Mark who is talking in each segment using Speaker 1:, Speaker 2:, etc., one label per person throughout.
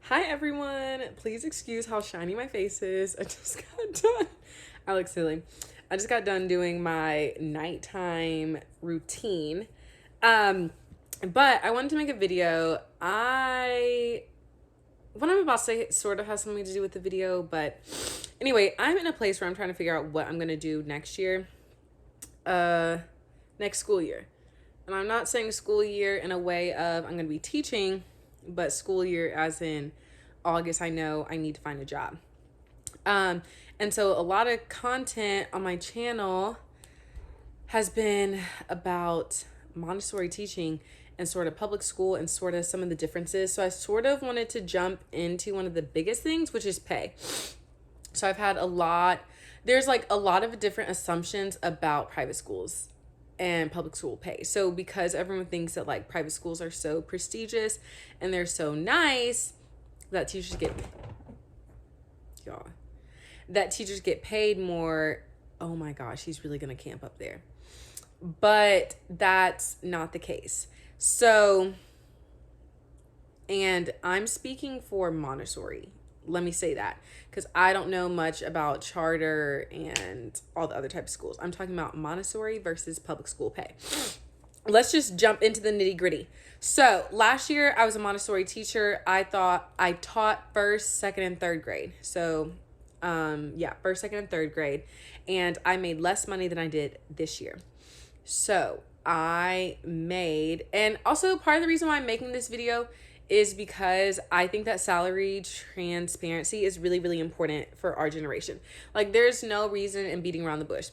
Speaker 1: Hi everyone. Please excuse how shiny my face is. I just got done. I look silly. I just got done doing my nighttime routine. Um, but I wanted to make a video. What I'm about to say sort of has something to do with the video, but anyway, I'm in a place where I'm trying to figure out what I'm gonna do next year. Uh, Next school year. And I'm not saying school year in a way of I'm going to be teaching, but school year as in August, I know I need to find a job. And so a lot of content on my channel has been about Montessori teaching and sort of public school and sort of some of the differences. So I sort of wanted to jump into one of the biggest things, which is pay. So there's like a lot of different assumptions about private schools and public school pay. So because everyone thinks that like private schools are so prestigious and they're so nice that y'all teachers get paid more. Oh my gosh, he's really gonna camp up there. But that's not the case. So, and I'm speaking for Montessori. Let me say that because I don't know much about charter and all the other types of schools. I'm talking about Montessori versus public school pay. Let's just jump into the nitty gritty. So last year I was a Montessori teacher. I taught first, second, and third grade. So first, second, and third grade. And I made less money than I did this year. So and also part of the reason why I'm making this video is because I think that salary transparency is really, really important for our generation. Like there's no reason in beating around the bush.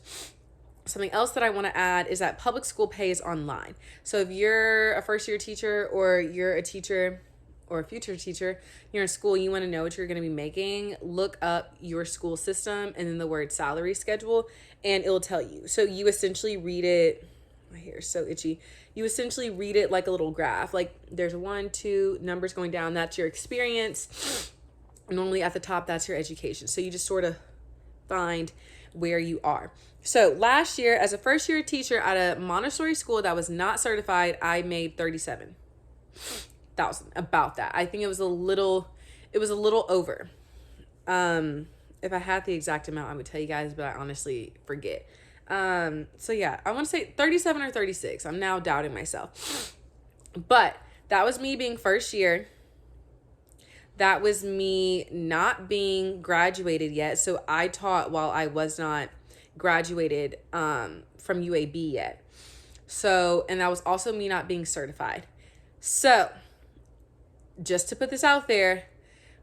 Speaker 1: Something else that I want to add is that public school pay is online. So if you're a first year teacher or you're a teacher or a future teacher, you're in school, you want to know what you're going to be making, look up your school system and then the word salary schedule and it'll tell you. So you essentially read it. My hair is so itchy. You essentially read it like a little graph. Like there's 1, 2 numbers going down. That's your experience. Normally at the top, that's your education. So you just sort of find where you are. So last year, as a first year teacher at a Montessori school that was not certified, I made $37,000. About that. I think it was a little over. If I had the exact amount, I would tell you guys, but I honestly forget. So yeah, I want to say 37 or 36. I'm now doubting myself. But that was me being first year. That was me not being graduated yet. So I taught while I was not graduated from UAB yet. So, and that was also me not being certified. So, just to put this out there,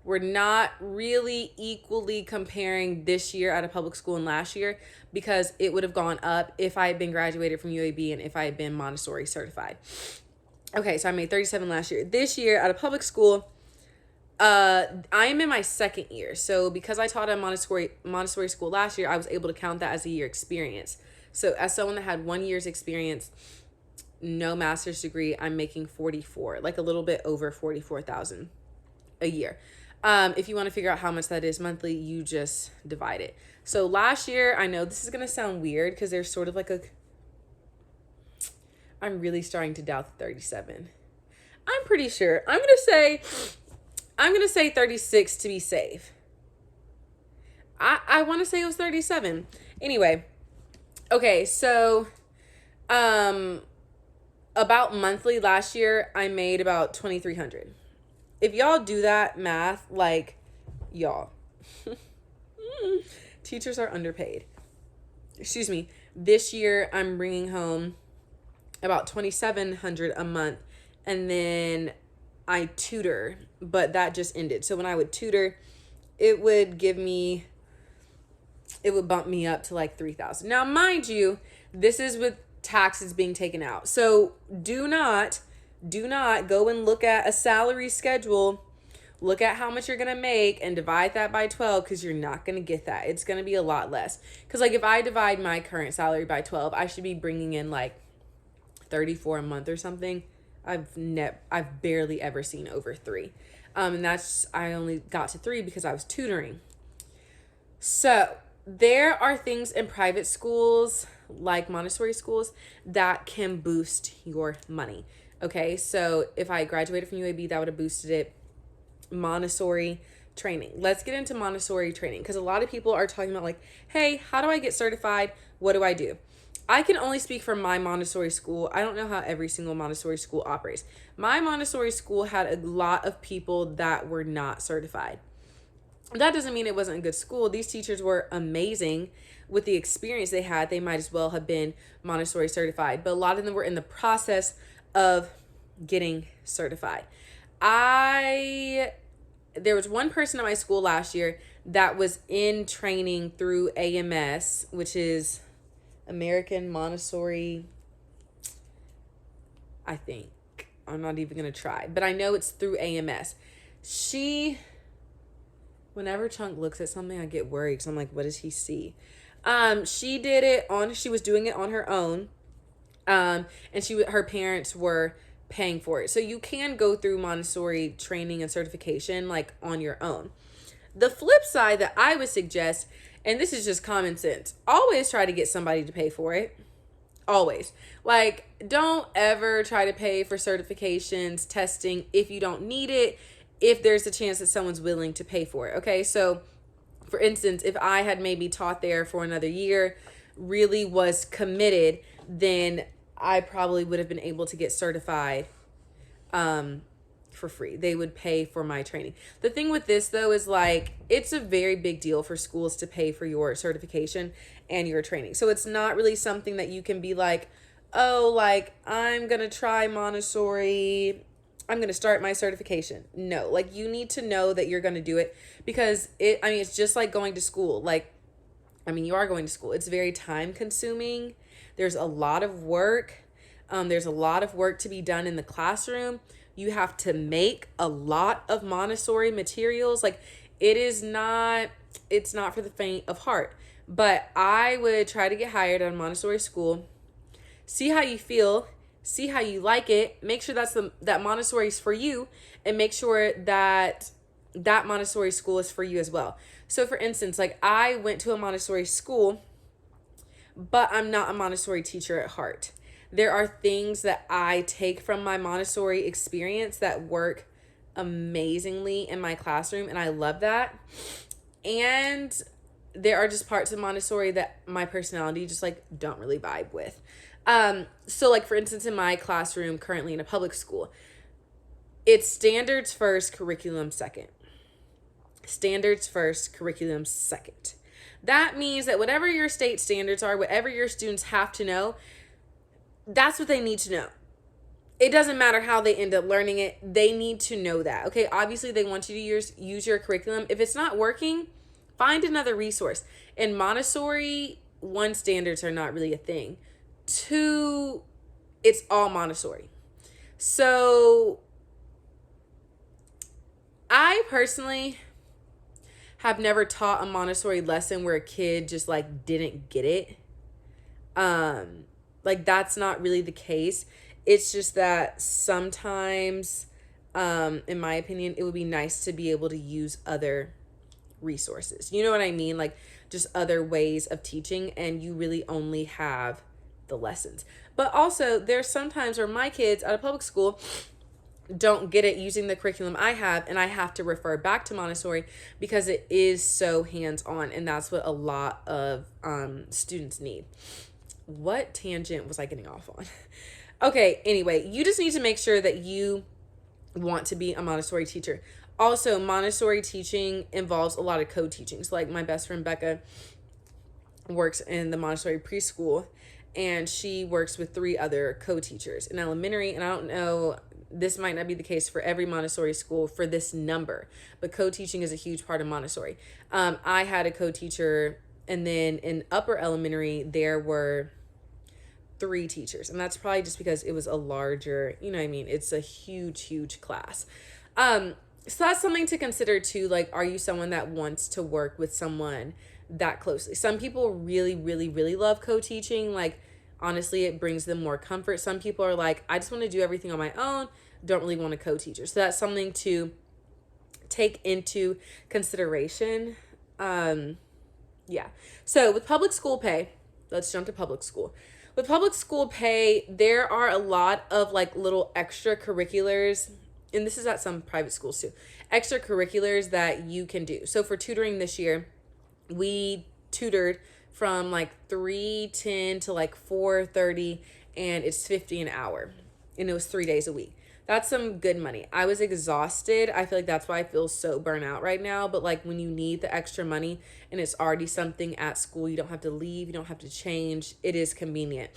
Speaker 1: we're not really equally comparing this year at a public school and last year because it would have gone up if I had been graduated from UAB and if I had been Montessori certified. Okay, so I made 37 last year. This year at a public school, I am in my second year. So because I taught at Montessori school last year, I was able to count that as a year experience. So as someone that had 1 year's experience, no master's degree, I'm making 44, like a little bit over 44,000 a year. If you want to figure out how much that is monthly, you just divide it. So last year, I know this is going to sound weird because there's sort of like I'm really starting to doubt the 37. I'm pretty sure. I'm going to say 36 to be safe. I want to say it was 37. Anyway. Okay. So, about monthly last year, I made about 2,300. If y'all do that math, like y'all, teachers are underpaid. Excuse me. This year, I'm bringing home about 2,700 a month, and then I tutor, but that just ended. So when I would tutor, it would bump me up to like 3,000. Now, mind you, this is with taxes being taken out. So do not go and look at a salary schedule, look at how much you're going to make and divide that by 12 because you're not going to get that. It's going to be a lot less. Because like if I divide my current salary by 12, I should be bringing in like 34 a month or something. I've barely ever seen over 3. And I only got to 3 because I was tutoring. So there are things in private schools like Montessori schools that can boost your money. Okay, so if I graduated from UAB, that would have boosted it. Montessori training. Let's get into Montessori training because a lot of people are talking about like, hey, how do I get certified? What do I do? I can only speak for my Montessori school. I don't know how every single Montessori school operates. My Montessori school had a lot of people that were not certified. That doesn't mean it wasn't a good school. These teachers were amazing with the experience they had. They might as well have been Montessori certified, but a lot of them were in the process of getting certified. There was one person at my school last year that was in training through AMS, which is American Montessori, I think. I'm not even going to try, but I know it's through AMS. Whenever Chunk looks at something, I get worried because I'm like, what does he see? She was doing it on her own. And her parents were paying for it. So you can go through Montessori training and certification like on your own. The flip side that I would suggest, and this is just common sense, always try to get somebody to pay for it. Always. Like, don't ever try to pay for certifications, testing if you don't need it, if there's a chance that someone's willing to pay for it. Okay, so for instance, if I had maybe taught there for another year, really was committed, then I probably would have been able to get certified for free. They would pay for my training. The thing with this though is like, it's a very big deal for schools to pay for your certification and your training. So it's not really something that you can be like, oh, like I'm going to try Montessori, I'm going to start my certification. No, like you need to know that you're going to do it because it's just like going to school. You are going to school. It's very time consuming. There's a lot of work. There's a lot of work to be done in the classroom. You have to make a lot of Montessori materials. Like it's not for the faint of heart, but I would try to get hired at a Montessori school, see how you feel, see how you like it, make sure that Montessori is for you, and make sure that Montessori school is for you as well. So for instance, like I went to a Montessori school, but I'm not a Montessori teacher at heart. There are things that I take from my Montessori experience that work amazingly in my classroom, and I love that. And there are just parts of Montessori that my personality just like don't really vibe with. So like for instance, in my classroom currently in a public school, it's standards first, curriculum second. Standards first, curriculum second. That means that whatever your state standards are, whatever your students have to know, that's what they need to know. It doesn't matter how they end up learning it. They need to know that. Okay, obviously they want you to use your curriculum. If it's not working, find another resource. In Montessori, one, standards are not really a thing. Two, it's all Montessori. So I personally have never taught a Montessori lesson where a kid just like didn't get it. Like that's not really the case. It's just that sometimes, in my opinion, it would be nice to be able to use other resources. You know what I mean? Like just other ways of teaching, and you really only have the lessons. But also there's sometimes where my kids at a public school don't get it using the curriculum I have, and I have to refer back to Montessori because it is so hands-on, and that's what a lot of students need. What tangent was I getting off on? Okay, anyway, you just need to make sure that you want to be a Montessori teacher. Also, Montessori teaching involves a lot of co-teaching. So like my best friend Becca works in the Montessori preschool, and she works with 3 other co-teachers in elementary. And I don't know, this might not be the case for every Montessori school for this number, but co-teaching is a huge part of Montessori. I had a co-teacher, and then in upper elementary, there were 3 teachers. And that's probably just because it was a larger, you know what I mean? It's a huge class. So that's something to consider too. Like, are you someone that wants to work with someone that closely? Some people really love co-teaching. Like, honestly, it brings them more comfort. Some people are like, I just want to do everything on my own, don't really want a co-teacher. So that's something to take into consideration. Yeah. So with public school pay, let's jump to public school. With public school pay, there are a lot of like little extracurriculars, and this is at some private schools too, extracurriculars that you can do. So for tutoring this year, we tutored from like 3:10 to like 4:30, and it's 50 an hour, and it was 3 days a week. That's some good money. I was exhausted. I feel like that's why I feel so burnt out right now. But like when you need the extra money and it's already something at school, you don't have to leave, you don't have to change. It is convenient.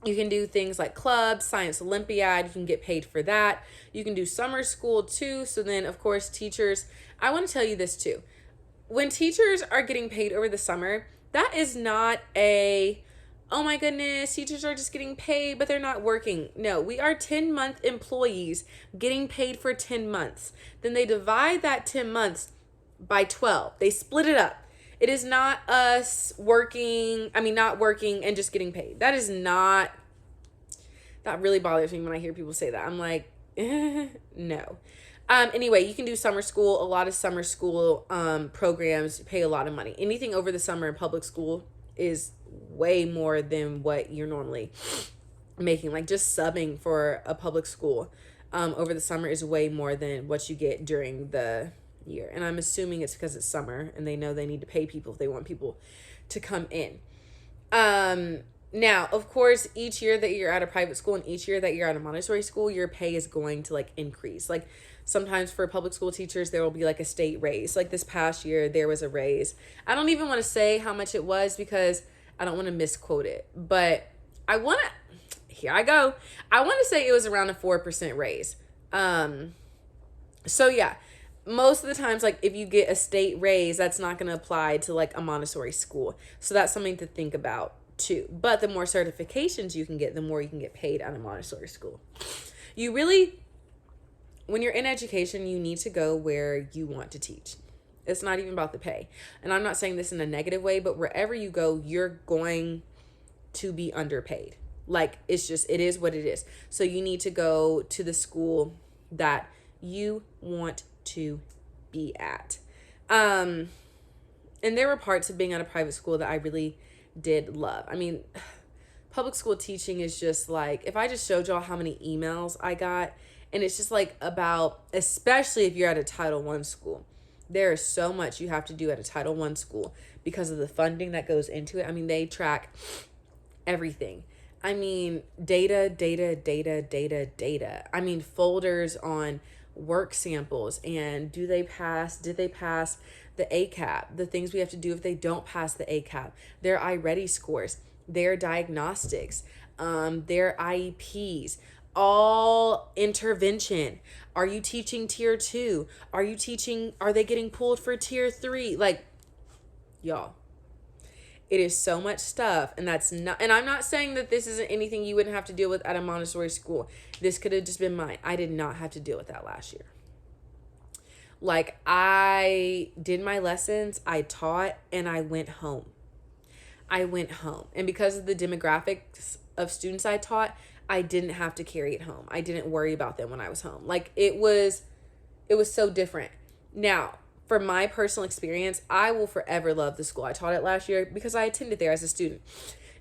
Speaker 1: You can do things like clubs, science Olympiad. You can get paid for that. You can do summer school too. So then, of course, teachers, I want to tell you this too. When teachers are getting paid over the summer, that is not a, oh my goodness, teachers are just getting paid, but they're not working. No, we are 10-month employees getting paid for 10 months. Then they divide that 10 months by 12. They split it up. It is not us not working and just getting paid. That really bothers me when I hear people say that. I'm like, no. Anyway, you can do summer school. A lot of summer school programs pay a lot of money. Anything over the summer in public school is way more than what you're normally making. Like just subbing for a public school over the summer is way more than what you get during the year. And I'm assuming it's because it's summer and they know they need to pay people if they want people to come in. Now, of course, each year that you're at a private school and each year that you're at a Montessori school, your pay is going to like increase. Like sometimes for public school teachers, there will be like a state raise. Like this past year, there was a raise. I don't even want to say how much it was because I don't want to misquote it. But here I go. I want to say it was around a 4% raise. So yeah, most of the times, like if you get a state raise, that's not going to apply to like a Montessori school. So that's something to think about too. But the more certifications you can get, the more you can get paid at a Montessori school. When you're in education, you need to go where you want to teach. It's not even about the pay. And I'm not saying this in a negative way, but wherever you go, you're going to be underpaid. Like it is what it is. So you need to go to the school that you want to be at. And there were parts of being at a private school that I really did love. I mean, public school teaching is just like, if I just showed y'all how many emails I got, and it's just like about, especially if you're at a Title I school, there is so much you have to do at a Title I school because of the funding that goes into it. I mean, they track everything. I mean, data. I mean, folders on work samples and did they pass the ACAP, the things we have to do if they don't pass the ACAP, their iReady scores, their diagnostics, their IEPs, all intervention. Are you teaching tier 2? Are they getting pulled for tier 3? Like, y'all, it is so much stuff. And I'm not saying that this isn't anything you wouldn't have to deal with at a Montessori school. This could have just been mine. I did not have to deal with that last year. Like, I did my lessons, I taught, and I went home. And because of the demographics of students I taught, I didn't have to carry it home. I didn't worry about them when I was home. Like, it was so different. Now, for my personal experience, I will forever love the school I taught at last year because I attended there as a student.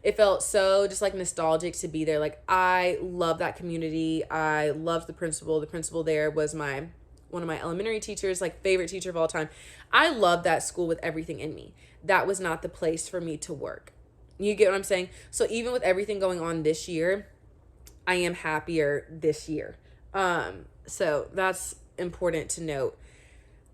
Speaker 1: It felt so just like nostalgic to be there. Like, I love that community. I loved the principal. The principal there was one of my elementary teachers, like favorite teacher of all time. I love that school with everything in me. That was not the place for me to work. You get what I'm saying? So even with everything going on this year, I am happier this year. So that's important to note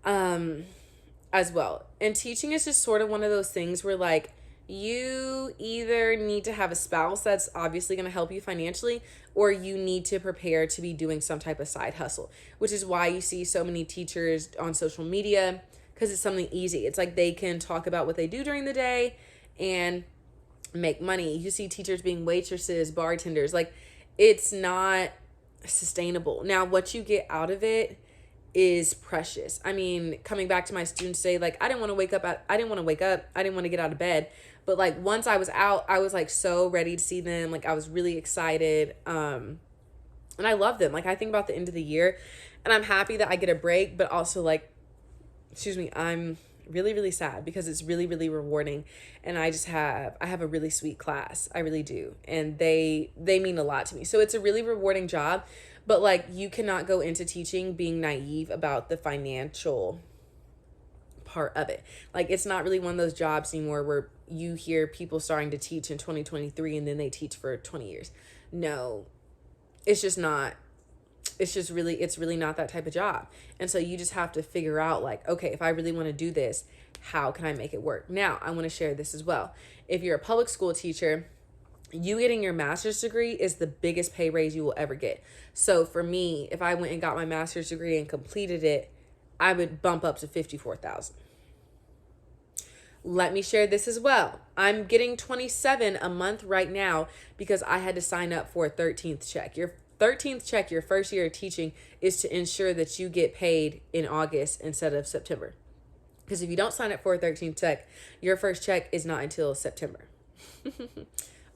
Speaker 1: as well. And teaching is just sort of one of those things where like you either need to have a spouse that's obviously going to help you financially, or you need to prepare to be doing some type of side hustle, which is why you see so many teachers on social media, because it's something easy. It's like they can talk about what they do during the day and make money. You see teachers being waitresses, bartenders. Like, it's not sustainable. Now, what you get out of it is precious. I mean, coming back to my students say, like, I didn't want to wake up. I didn't want to get out of bed. But like, once I was out, I was like so ready to see them. Like, I was really excited. And I love them. Like, I think about the end of the year and I'm happy that I get a break, but also like, I'm really, really sad because it's really, really rewarding. And I have a really sweet class. I really do. And they mean a lot to me. So it's a really rewarding job, But like, you cannot go into teaching being naive about the financial part of it. Like, it's not really one of those jobs anymore where you hear people starting to teach in 2023 and then they teach for 20 years. No, it's just not. It's really not that type of job. And so you just have to figure out, like, okay, if I really want to do this, how can I make it work? Now, I want to share this as well. If you're a public school teacher, you getting your master's degree is the biggest pay raise you will ever get. So for me, if I went and got my master's degree and completed it, I would bump up to 54,000. Let me share this as well. I'm getting 27 a month right now because I had to sign up for a 13th check. Your 13th check, your first year of teaching, is to ensure that you get paid in August instead of September. Because if you don't sign up for a 13th check, your first check is not until September.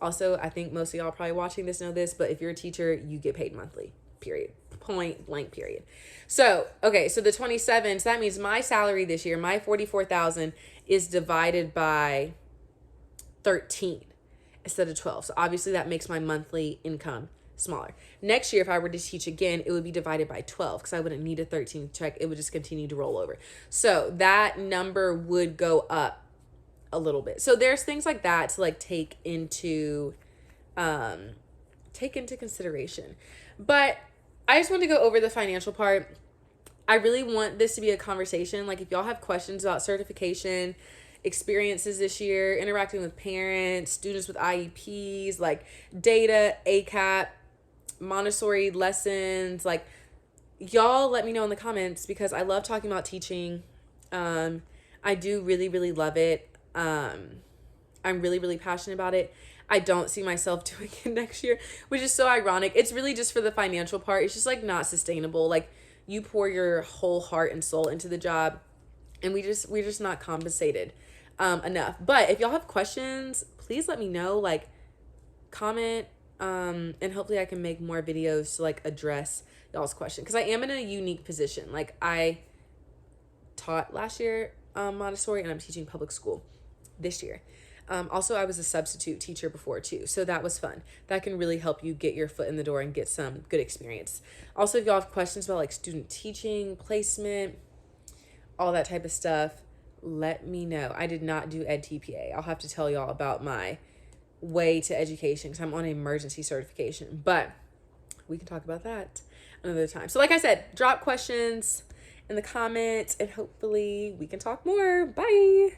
Speaker 1: Also, I think most of y'all probably watching this know this, but if you're a teacher, you get paid monthly, period. Point blank, period. So, okay, so the 27, so that means my salary this year, my 44,000 is divided by 13 instead of 12. So obviously that makes my monthly income smaller. Next year, if I were to teach again, it would be divided by 12 because I wouldn't need a 13th check. It would just continue to roll over. So that number would go up a little bit. So there's things like that to like take into consideration. But I just want to go over the financial part. I really want this to be a conversation. Like, if y'all have questions about certification, experiences this year, interacting with parents, students with IEPs, like data, ACAP, Montessori lessons, like, y'all let me know in the comments because I love talking about teaching. I do really, really love it. I'm really, really passionate about it. I don't see myself doing it next year, which is so ironic. It's really just for the financial part. It's just like not sustainable. Like, you pour your whole heart and soul into the job, and we're just not compensated enough. But if y'all have questions, please let me know. Like, comment, and hopefully I can make more videos to like address y'all's question, because I am in a unique position. Like, I taught last year Montessori, and I'm teaching public school this year. Also, I was a substitute teacher before too, so that was fun. That can really help you get your foot in the door and get some good experience. Also, if y'all have questions about like student teaching, placement, all that type of stuff, let me know. I did not do EdTPA. I'll have to tell y'all about my way to education because I'm on an emergency certification, but we can talk about that another time. So like I said, drop questions in the comments and hopefully we can talk more. Bye.